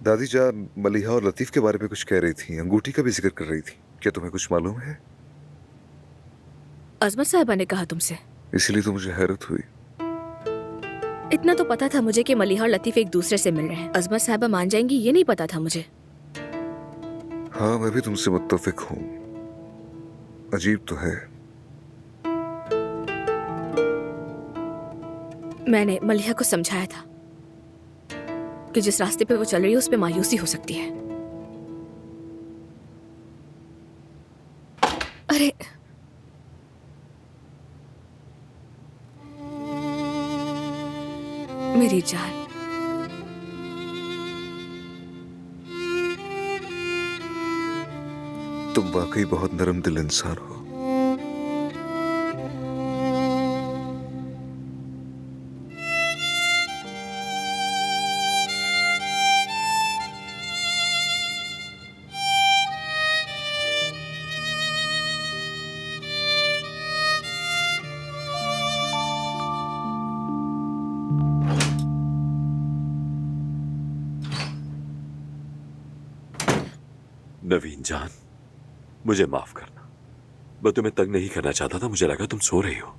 दादी जान मलिहा और लतीफ के बारे में कुछ कह रही थी, अंगूठी का भी जिक्र कर रही थी। क्या तुम्हें कुछ मालूम है? अजमत साहिबा ने कहा तुमसे? इसलिए तो मुझे हैरत हुई। इतना तो पता था मुझे कि मलिहा और लतीफ एक दूसरे से मिल रहे हैं। अजमत साहिबा मान जाएंगी ये नहीं पता था मुझे। हाँ, मैं भी तुमसे मुत्तफिक हूँ। अजीब तो है। मैंने मलिहा को समझाया था कि जिस रास्ते पे वो चल रही है उस पे मायूसी हो सकती है। अरे मेरी जान, तुम वाकई बहुत नरम दिल इंसान हो। नवीन जान, मुझे माफ करना। मैं तुम्हें तंग नहीं करना चाहता था, मुझे लगा तुम सो रही हो।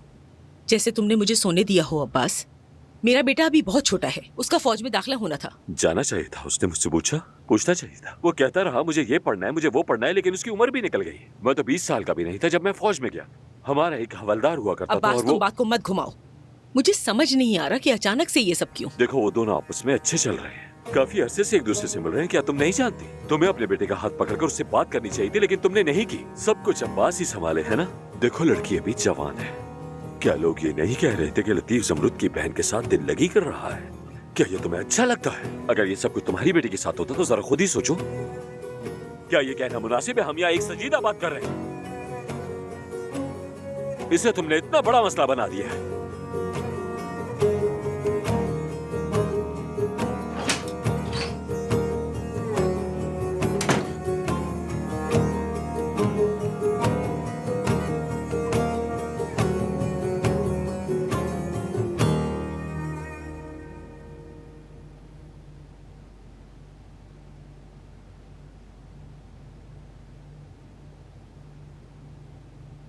जैसे तुमने मुझे सोने दिया हो अब्बास। मेरा बेटा अभी बहुत छोटा है, उसका फौज में दाखिला होना था। जाना चाहिए था, उसने मुझसे पूछना चाहिए था। वो कहता रहा मुझे ये पढ़ना है, मुझे वो पढ़ना है, लेकिन उसकी उम्र भी निकल गई। मैं तो 20 साल का भी नहीं था जब मैं फौज में गया। हमारा एक हवलदार हुआ करता था अब्बास और तुम वो... बात को मत घुमाओ। मुझे समझ नहीं आ रहा कि अचानक से ये सब क्यों। देखो, वो दोनों आपस में अच्छे चल रहे हैं, काफी अरसे से एक दूसरे से मिल रहे हैं। क्या तुम नहीं जानती? तुम्हें अपने बेटे का हाथ पकड़कर उससे बात करनी चाहिए थी, लेकिन तुमने नहीं की। सब कुछ अब्बास ही संभाले, है ना? देखो, लड़की अभी जवान है। क्या लोग ये नहीं कह रहे थे कि लतीफ जमरुद की बहन के साथ दिल लगी कर रहा है? क्या ये तुम्हें अच्छा लगता है? अगर ये सब कुछ तुम्हारी बेटी के साथ होता तो जरा खुद ही सोचो। क्या ये कहना मुनासिब है? हम यहाँ एक संजीदा बात कर रहे हैं, इसे तुमने इतना बड़ा मसला बना दिया है।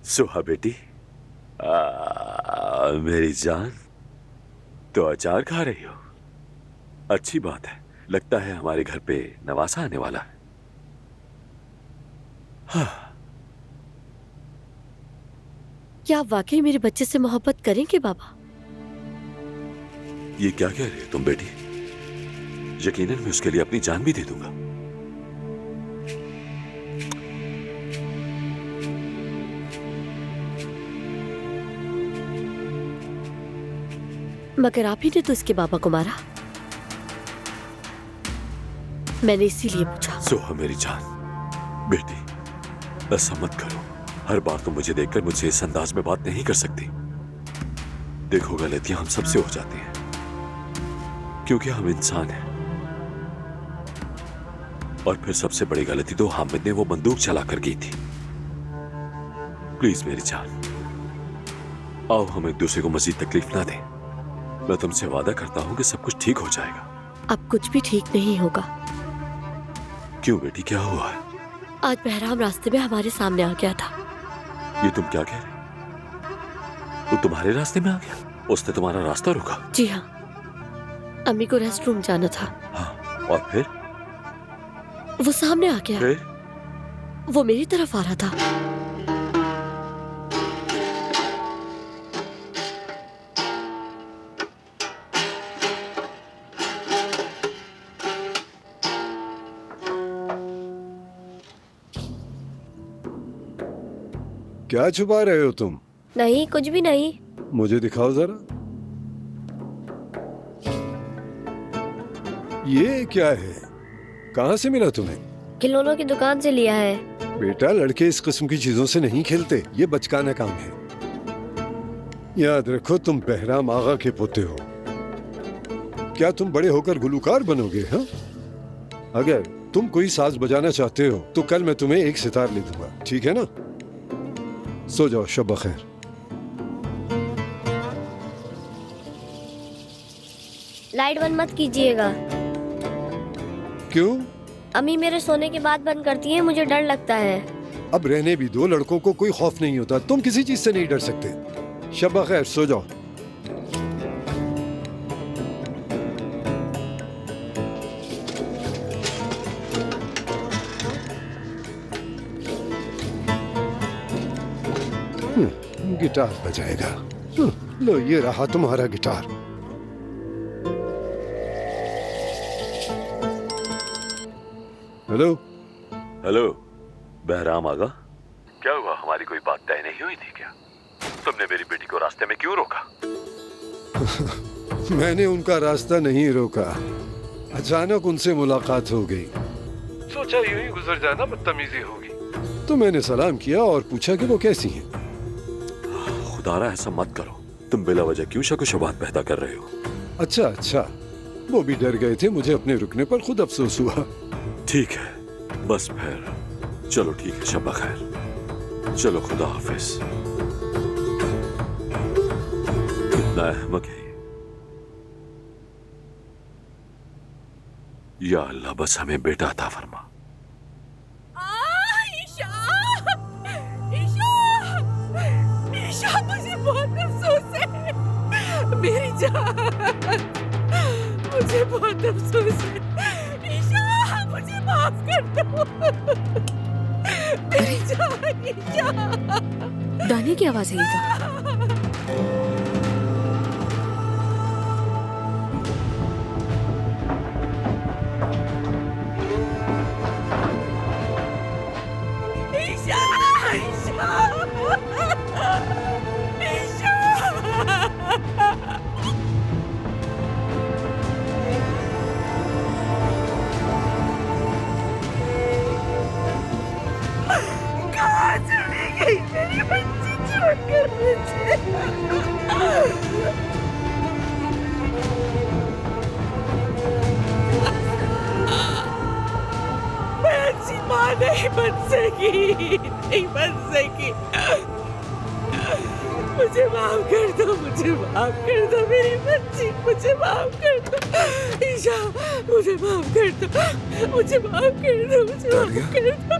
सुहा बेटी, मेरी जान, तो अचार खा रही हो? अच्छी बात है, लगता है हमारे घर पे नवासा आने वाला है। हाँ। क्या आप वाकई मेरे बच्चे से मोहब्बत करेंगे बाबा? ये क्या कह रही हो तुम बेटी? यकीनन मैं उसके लिए अपनी जान भी दे दूंगा। मगर आप ही ने तो इसके बाबा को मारा। मैंने इसीलिए पूछा। सोहा मेरी जान, बेटी ऐसा मत करो। हर बार तुम मुझे देखकर मुझसे इस अंदाज में बात नहीं कर सकती। देखो, गलतियां हम सबसे हो जाती हैं, क्योंकि हम इंसान हैं। और फिर सबसे बड़ी गलती तो हामिद ने वो बंदूक चलाकर की थी। प्लीज मेरी जान, आओ हम एक दूसरे को मजीद तकलीफ ना दें। मैं तुमसे वादा करता हूं कि सब कुछ ठीक हो जाएगा। अब कुछ भी ठीक नहीं होगा। क्यों बेटी, क्या हुआ है? आज बहराम रास्ते में हमारे सामने आ गया था। ये तुम क्या कह रहे? वो तुम्हारे रास्ते में आ गया? उसने तुम्हारा रास्ता रोका? जी हाँ, अम्मी को रेस्ट रूम जाना था। हाँ, और फिर? वो सामने आ गया। फिर? वो मेरी तरफ आ रहा था। क्या छुपा रहे हो तुम? नहीं, कुछ भी नहीं। मुझे दिखाओ जरा। ये क्या है? कहाँ से मिला तुम्हें? खिलौनों की दुकान से लिया है। बेटा, लड़के इस किस्म की चीजों से नहीं खेलते, ये बचकाना काम है। याद रखो, तुम बहराम आगा के पोते हो। क्या तुम बड़े होकर गुलूकार बनोगे? हाँ, अगर तुम कोई साज बजाना चाहते हो तो कल मैं तुम्हें एक सितार ले दूंगा, ठीक है ना? सो जाओ, शब खैर। लाइट बंद मत कीजिएगा। क्यों? अम्मी मेरे सोने के बाद बंद करती है, मुझे डर लगता है। अब रहने भी दो, लड़कों को कोई खौफ नहीं होता। तुम किसी चीज से नहीं डर सकते। शब्बा खैर, सो जाओ। गिटार बजाएगा। लो, ये रहा तुम्हारा गिटार। हेलो। हेलो, बहराम आगा। क्या हुआ, हमारी कोई बात तय नहीं हुई थी क्या? तुमने मेरी बेटी को रास्ते में क्यों रोका? मैंने उनका रास्ता नहीं रोका, अचानक उनसे मुलाकात हो गई। सोचा यूं ही गुजर जाना बदतमीजी होगी, तो मैंने सलाम किया और पूछा कि वो कैसी हैं। खुदारा ऐसा मत करो, तुम बिला वजह क्यों शक व शुबहात पैदा कर रहे हो? अच्छा अच्छा, वो भी डर गए थे, मुझे अपने रुकने पर खुद अफसोस हुआ। ठीक है, बस फिर चलो ठीक है, शब्बा खैर। चलो, खुदा हाफिज। कितना अहमक है ये। या अल्लाह, बस हमें बेटा अता फरमा। ईशा, मुझे बहुत अफसोस है मेरी जान, मुझे बहुत अफसोस है। ईशा, मुझे माफ कर दो मेरी जान। ईशा, दानी की आवाज है ये तो। ईशा, ईशा, ईशा। कहाँ चली गई मेरी बच्ची छोड़कर मुझे? मैं अच्छी माँ नहीं बन सकी, नहीं बन सकी। मुझे माफ कर दो, मुझे माफ कर दो मेरी बच्ची, मुझे माफ कर दो। ईशा, मुझे माफ कर दो, मुझे माफ कर दो, मुझे माफ कर दो।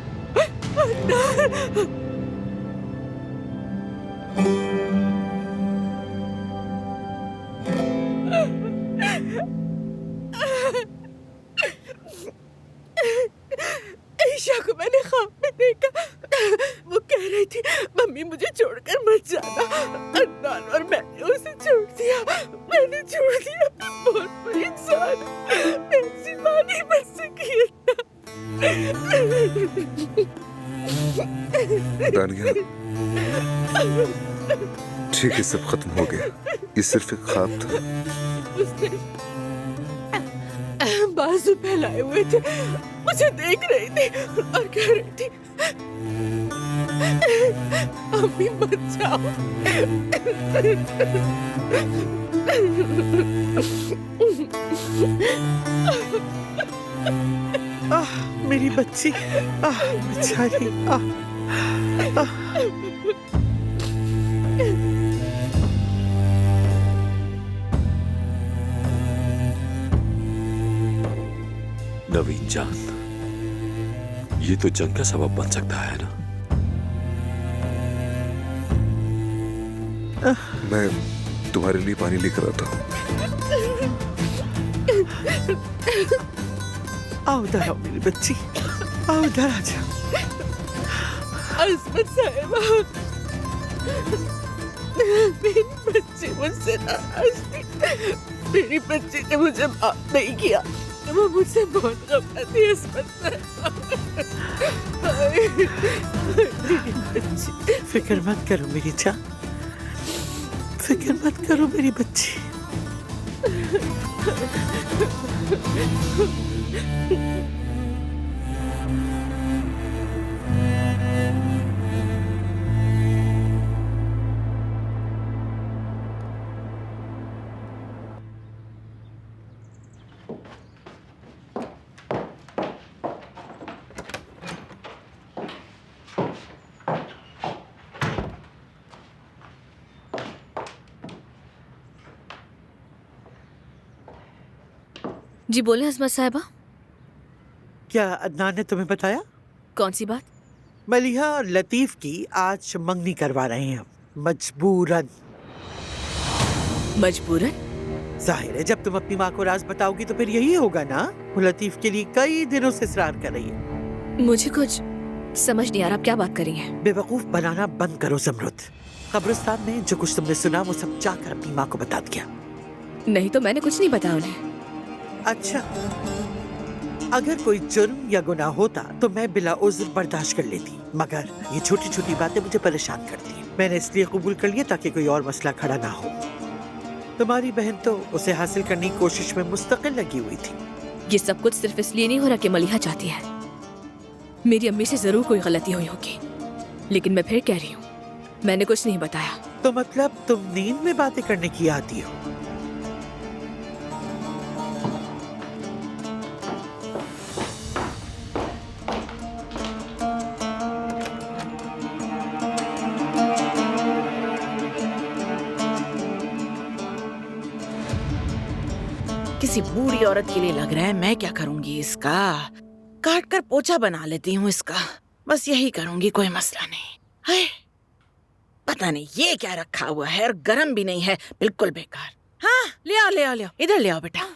ईशा को मैंने ख्वाब में देखा, वो कह रही थी मम्मी मुझे छोड़कर मत जाना। अदनान और मैंने उसे छोड़ दिया, मैंने छोड़ दिया। मैं बहुत बुरी इंसान हूँ, मैं ऐसी माँ नहीं बन सकी। दानिया, ठीक है, सब खत्म हो गया। ये सिर्फ एक ख्वाब था। उसने बाजू फैलाए हुए थे, मुझे देख रही थी और कह रही थी अम्मी मत जाओ। मेरी बच्ची, बेचारी। नवीन जान, ये तो जंग का सबब बन सकता है ना? मैं तुम्हारे लिए पानी लेकर आता हूँ। आओ इधर, आओ मेरी बच्ची, आओ इधर आ जाओ। अज़मत साहिबा, मेरी बच्ची मुझसे नाराज थी। मेरी बच्ची ने मुझे माफ नहीं किया, वो मुझसे बहुत गफलत थी। अज़मत साहिबा, मेरी बच्ची। फिक्र मत करो मेरी जान, फिक्र मत करो मेरी बच्ची। जी बोले अजमत साहिबा। क्या अदनान ने तुम्हें बताया? कौन सी बात? मलिहा और लतीफ की आज मंगनी करवा रहे हैं हम, मजबूरन। मजबूरन? जाहिर है जब तुम अपनी माँ को राज बताओगी तो फिर यही होगा ना। वो लतीफ के लिए कई दिनों से इसरार कर रही है। मुझे कुछ समझ नहीं आ रहा, आप क्या बात कर रही हैं? बेवकूफ बनाना बंद करो ज़मरुद। कब्रिस्तान में जो कुछ तुमने सुना वो सब जाकर अपनी माँ को बता दिया। नहीं तो मैंने कुछ नहीं बताया उन्हें। अच्छा, अगर कोई जुर्म या गुनाह होता तो मैं बिला उज़्र बर्दाश्त कर लेती, मगर ये छोटी छोटी बातें मुझे परेशान करती हैं। मैंने इसलिए कबूल कर लिया ताकि कोई और मसला खड़ा ना हो। तुम्हारी बहन तो उसे हासिल करने की कोशिश में मुस्तकिल लगी हुई थी। ये सब कुछ सिर्फ इसलिए नहीं हो रहा कि मलिहा चाहती है। मेरी अम्मी से जरूर कोई गलती हुई होगी, लेकिन मैं फिर कह रही हूँ मैंने कुछ नहीं बताया। तो मतलब तुम नींद में बातें करने की आदी हो? किसी बूढ़ी औरत के लिए लग रहा है। मैं क्या करूंगी इसका? काट कर पोछा बना लेती हूँ इसका। बस यही करूंगी, कोई मसला नहीं। हाय, पता नहीं ये क्या रखा हुआ है और गरम भी नहीं है, बिल्कुल बेकार। हाँ, ले आओ ले आओ ले आओ, इधर ले आओ बेटा।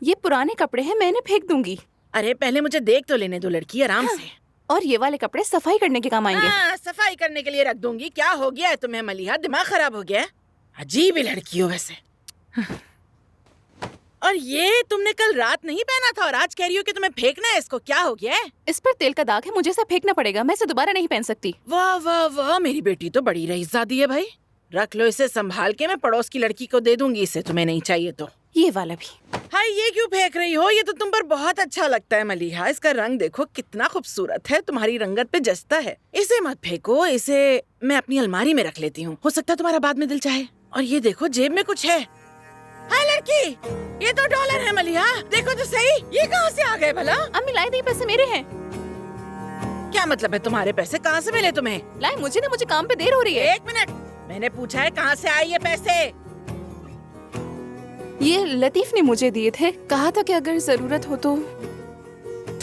ये पुराने कपड़े हैं, मैं इन्हें फेंक दूंगी। अरे पहले मुझे देख तो लेने दो लड़की, आराम से। और ये वाले कपड़े सफाई करने के काम आएंगे। हाँ, सफाई करने के लिए रख दूंगी। क्या हो गया है तुम्हें मलिहा? दिमाग खराब हो गया है? अजीब ही लड़की हो वैसे। और ये तुमने कल रात नहीं पहना था और आज कह रही हो कि तुम्हें फेंकना है इसको। क्या हो गया है? इस पर तेल का दाग है, मुझे इसे फेंकना पड़ेगा। मैं इसे दोबारा नहीं पहन सकती। वाह वाह वाह, मेरी बेटी तो बड़ी रईसज़ादी है भाई। रख लो इसे संभाल के, मैं पड़ोस की लड़की को दे दूंगी इसे, तुम्हें नहीं चाहिए तो। ये वाला भी। हाय, ये क्यों फेंक रही हो? ये तो तुम पर बहुत अच्छा लगता है मलिहा। इसका रंग देखो कितना खूबसूरत है, तुम्हारी रंगत पे जचता है। इसे मत फेंको, इसे मैं अपनी अलमारी में रख लेती हूँ, हो सकता है तुम्हारा बाद में दिल चाहे। और ये देखो जेब में कुछ है। हाय लड़की, ये तो डॉलर है मलिहा, देखो तो सही। ये कहाँ से आ गए भला? अम्मी लाए, नहीं पैसे मेरे हैं। क्या मतलब है तुम्हारे पैसे? कहाँ से मिले तुम्हें? लाए मुझे ना, मुझे काम पे देर हो रही है। 1 मिनट, मैंने पूछा है कहाँ से आए ये पैसे? ये लतीफ ने मुझे दिए थे, कहा था कि अगर जरूरत हो तो।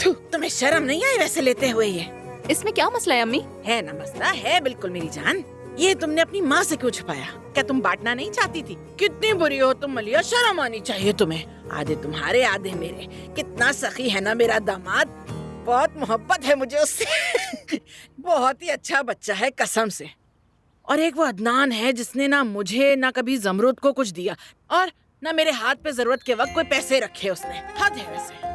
तुम्हें शर्म नहीं आई वैसे लेते हुए? ये इसमें क्या मसला है अम्मी? है ना मसला, है बिल्कुल मेरी जान। ये तुमने अपनी माँ से क्यों छुपाया? क्या तुम बांटना नहीं चाहती थी? कितनी बुरी हो तुम मलिहा, शर्म आनी चाहिए तुम्हें। आधे तुम्हारे आधे मेरे। कितना सखी है ना मेरा दामाद, बहुत मोहब्बत है मुझे उससे। बहुत ही अच्छा बच्चा है कसम से। और एक वो अदनान है जिसने ना मुझे ना कभी ज़मरुद को कुछ दिया और ना मेरे हाथ पे जरूरत के वक्त कोई पैसे रखे उसने। हद है वैसे।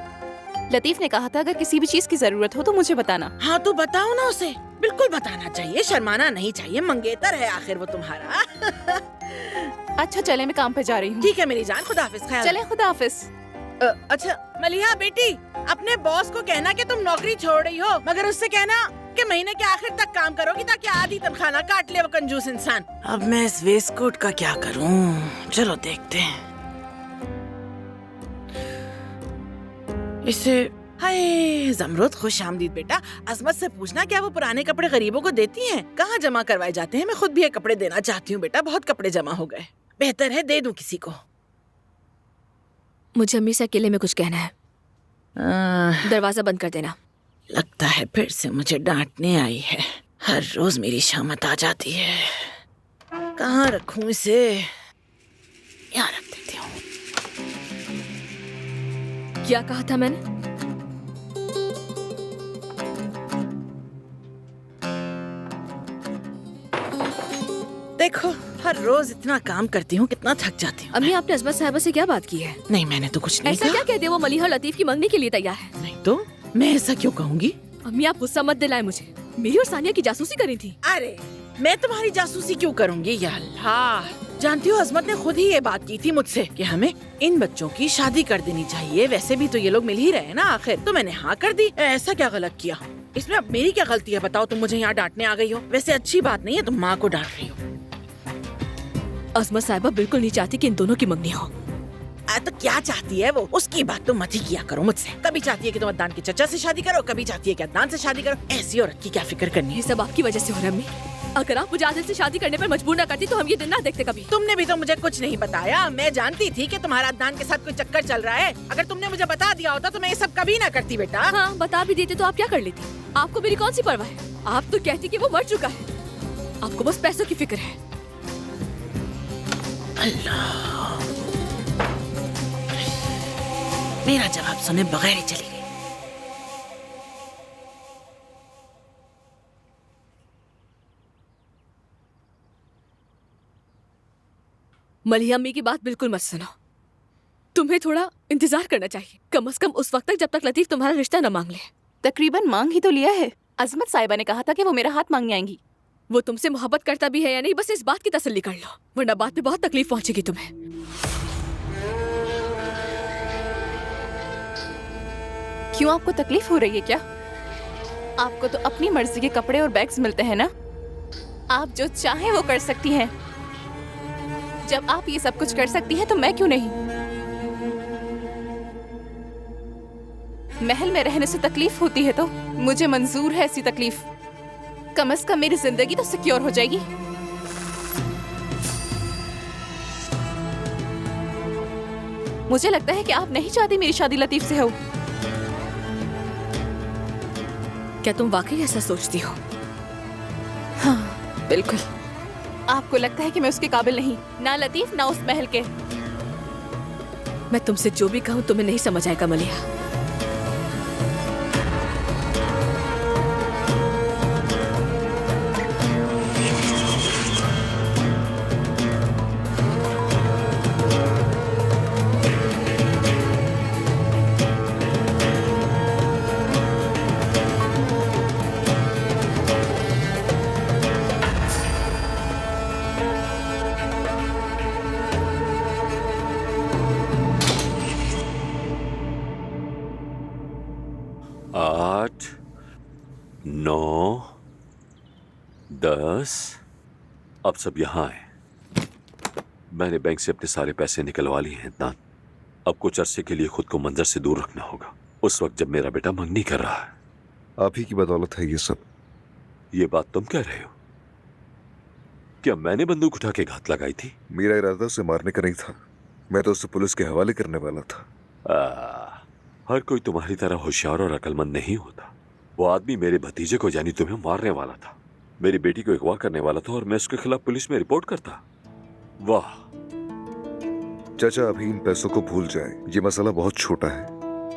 लतीफ ने कहा था अगर किसी भी चीज की जरूरत हो तो मुझे बताना। हाँ तो बताओ ना उसे, बिल्कुल बताना चाहिए, शर्माना नहीं चाहिए। मंगेतर है आखिर वो तुम्हारा। अच्छा चले, मैं काम पे जा रही हूँ। ठीक है मेरी जान, खुदा हाफिज। ख्याल चले, खुदा हाफिज। अच्छा मलिहा बेटी, अपने बॉस को कहना कि तुम नौकरी छोड़ रही हो, मगर उससे कहना कि महीने के आखिर तक काम करोगी ताकि आधी तनख्वाह ना काट ले वो कंजूस इंसान। अब मैं इस वेस्टकोट का क्या करूँ? चलो देखते हैं इसे। हाय ज़मरुद, खुश आमदीद बेटा। अजमत से पूछना क्या वो पुराने कपड़े गरीबों को देती हैं? कहाँ जमा करवाए जाते हैं? मैं खुद भी ये कपड़े देना चाहती हूँ बेटा, बहुत कपड़े जमा हो गए। बेहतर है दे दूं किसी को। मुझे अम्मी से अकेले में कुछ कहना है। दरवाजा बंद कर देना। लगता है फिर से मुझे डांटने आई है। हर रोज मेरी शामत आ जाती है। कहाँ रखूं इसे? यहाँ रख देती हूँ। क्या कहा था मैंने? देखो हर रोज इतना काम करती हूँ, कितना थक जाती हूँ। अम्मी आपने अजमत साहिबा से क्या बात की है? नहीं मैंने तो कुछ नहीं ऐसा कहा। क्या कह दिया वो मलिहा लतीफ की मंगनी के लिए तैयार है? नहीं तो मैं ऐसा क्यों कहूँगी? अम्मी आप गुस्सा मत दिलाए मुझे। मेरी और सानिया की जासूसी करी थी। अरे मैं तुम्हारी जासूसी क्यों करूँगी? या अल्लाह, जानती हो अजमत ने खुद ही ये बात की थी मुझसे कि हमें इन बच्चों की शादी कर देनी चाहिए। वैसे भी तो ये लोग मिल ही रहे हैं ना आखिर, तो मैंने हाँ कर दी। ऐसा क्या गलत किया? इसमें अब मेरी क्या गलती है बताओ? तुम मुझे यहाँ डांटने आ गई हो। वैसे अच्छी बात नहीं है तुम माँ को डांट रही हो। अजमत साहिबा बिल्कुल नहीं चाहती कि इन दोनों की मंगनी हो। तो क्या चाहती है वो? उसकी बात तो मत ही किया करो मुझसे। कभी चाहती है कि तुम अदनान के चचा से शादी करो, कभी चाहती है कि अदनान से शादी करो। ऐसी औरत की क्या फिक्र करनी है? ये सब आपकी वजह से हो रहा है अम्मी। अगर आप मुझे आदिल से शादी करने पर मजबूर ना करती तो हम ये दिन ना देखते कभी। तुमने भी तो मुझे कुछ नहीं बताया। मैं जानती थी कि तुम्हारा अदनान के साथ कोई चक्कर चल रहा है। अगर तुमने मुझे बता दिया होता तो मैं ये सब कभी ना करती बेटा। हाँ, बता भी देते तो आप क्या कर लेती? आपको मेरी कौन सी परवाह है? आप तो कहती कि वो मर चुका है। आपको बस पैसों की फिक्र है। अल्लाह, मेरा जवाब सुने बगैर ही चली गई। मलिहा अम्मी की बात बिल्कुल मत सुनो। तुम्हें थोड़ा इंतजार करना चाहिए, कम से कम उस वक्त तक जब तक लतीफ तुम्हारा रिश्ता न मांग ले। तकरीबन मांग ही तो लिया है। अजमत साहिबा ने कहा था कि वो मेरा हाथ मांगने आएंगी। वो तुमसे मोहब्बत करता भी है या नहीं, बस इस बात की तसल्ली कर लो, वरना बाद में बहुत तकलीफ पहुंचेगी तुम्हें। क्यों, आपको तकलीफ हो रही है क्या? आपको तो अपनी मर्जी के कपड़े और बैग्स मिलते हैं ना। आप जो चाहे वो कर सकती हैं। जब आप ये सब कुछ कर सकती हैं तो मैं क्यों नहीं? महल में रहने से तकलीफ होती है तो मुझे मंजूर है ऐसी तकलीफ। कम से कम मेरी जिंदगी तो सिक्योर हो जाएगी। मुझे लगता है कि आप नहीं चाहती मेरी शादी लतीफ से हो। क्या तुम वाकई ऐसा सोचती हो? हाँ, बिल्कुल। आपको लगता है कि मैं उसके काबिल नहीं, ना लतीफ ना उस महल के। मैं तुमसे जो भी कहूँ तुम्हें नहीं समझ आएगा मलिहा। आठ, 9, 10। अब सब यहाँ आए। मैंने बैंक से अपने सारे पैसे निकलवा लिए हैं अदनान। अब कुछ अरसे के लिए खुद को मंजर से दूर रखना होगा, उस वक्त जब मेरा बेटा मंगनी कर रहा है। आप ही की बदौलत है ये सब। ये बात तुम कह रहे हो? क्या मैंने बंदूक उठा के घात लगाई थी? मेरा इरादा उसे मारने का नहीं था, मैं तो उसे पुलिस के हवाले करने वाला था। हर कोई तुम्हारी तरह होशियार और अकलमंद नहीं होता। वो आदमी मेरे भतीजे को यानी तुम्हें मारने वाला था, मेरी बेटी को अगवा करने वाला था और मैं उसके खिलाफ पुलिस में रिपोर्ट करता। वाह चाचा, अभी इन पैसों को भूल जाएं, ये मसला बहुत छोटा है।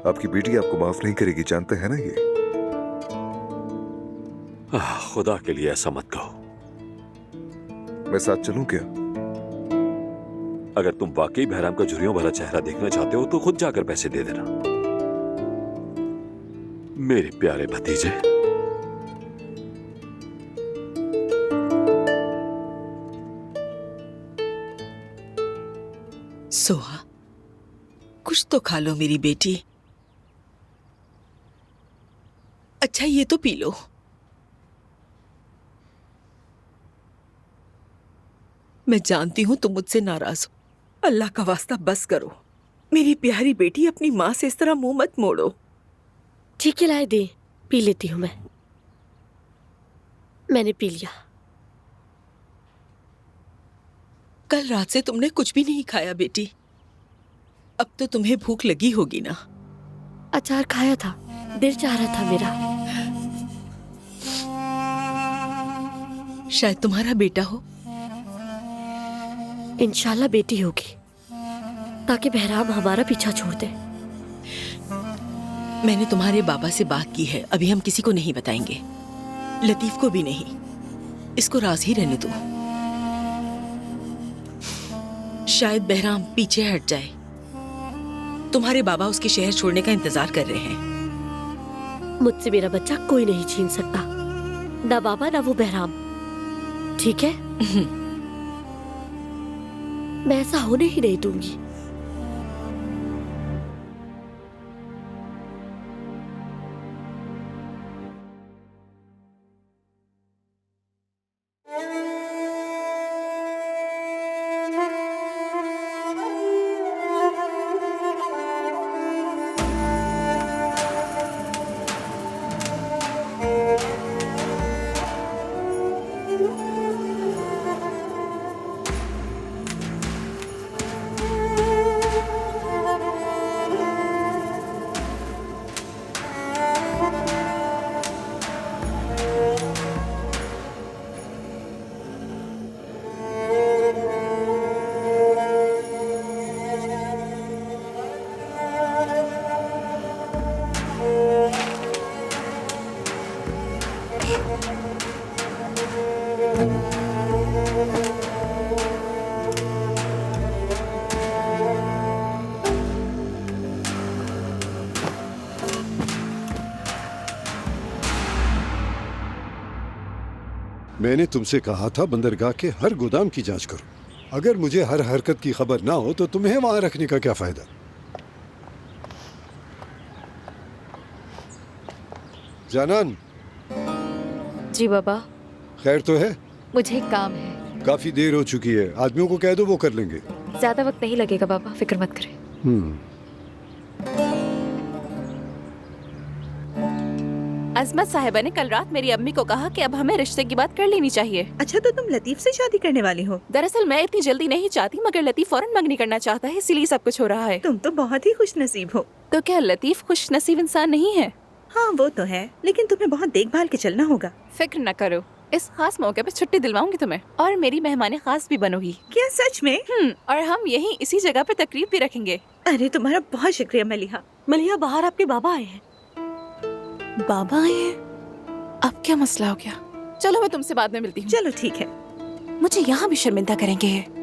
आपकी बेटी आपको माफ नहीं करेगी, जानते हैं ना ये। खुदा के लिए ऐसा मत कहो। मैं साथ चलूं क्या? अगर तुम वाकई बहराम का झुर्रियों वाला चेहरा देखना चाहते हो तो खुद जाकर पैसे दे देना। मेरे प्यारे भतीजे। सोहा, कुछ तो खा लो मेरी बेटी। अच्छा, ये तो पी लो। मैं जानती हूँ तुम मुझसे नाराज हो। अल्लाह का वास्ता बस करो। मेरी प्यारी बेटी, अपनी माँ से इस तरह मुंह मत मोड़ो। ठीक है, लाए दे, पी लेती हूँ मैं। मैंने पी लिया। कल रात से तुमने कुछ भी नहीं खाया बेटी। अब तो तुम्हें भूख लगी होगी ना? अचार खाया था, दिल चाह रहा था मेरा। शायद तुम्हारा बेटा हो। इंशाल्लाह बेटी होगी, ताकि बहराम हमारा पीछा छोड़ दे। मैंने तुम्हारे बाबा से बात की है, अभी हम किसी को नहीं बताएंगे, लतीफ को भी नहीं। इसको राज ही रहने दो। शायद बहराम पीछे हट जाए। तुम्हारे बाबा उसके शहर छोड़ने का इंतजार कर रहे हैं। मुझसे मेरा बच्चा कोई नहीं छीन सकता, ना बाबा ना वो बहराम। ठीक है? मैं ऐसा होने ही नहीं दूंगी। मैंने तुमसे कहा था बंदरगाह के हर गोदाम की जांच करो। अगर मुझे हर हरकत की खबर ना हो तो तुम्हें वहां रखने का क्या फायदा। जानान, जी बाबा, खैर तो है? मुझे एक काम है। काफी देर हो चुकी है, आदमियों को कह दो वो कर लेंगे। ज्यादा वक्त नहीं लगेगा बाबा, फिक्र मत करें। अजमत साहिबा ने कल रात मेरी अम्मी को कहा कि अब हमें रिश्ते की बात कर लेनी चाहिए। अच्छा, तो तुम लतीफ से शादी करने वाली हो? दरअसल मैं इतनी जल्दी नहीं चाहती, मगर लतीफ फौरन मंगनी करना चाहता है, इसीलिए सब कुछ हो रहा है। तुम तो बहुत ही खुश नसीब हो। तो क्या लतीफ खुश नसीब इंसान नहीं है? हाँ वो तो है, लेकिन तुम्हें बहुत देखभाल के चलना होगा। फिक्र न करो, इस खास मौके पे छुट्टी दिलवाऊंगी तुम्हें, और मेरी मेहमान खास भी बनोगी। क्या सच में? और हम यहीं इसी जगह पे तकरीब भी रखेंगे। अरे तुम्हारा बहुत शुक्रिया मलिहा। मलिहा, बाहर आपके बाबा आए हैं। बाबा आए हैं? अब क्या मसला हो गया? चलो मैं तुमसे बाद में मिलती हूँ। चलो ठीक है। मुझे यहाँ भी शर्मिंदा करेंगे।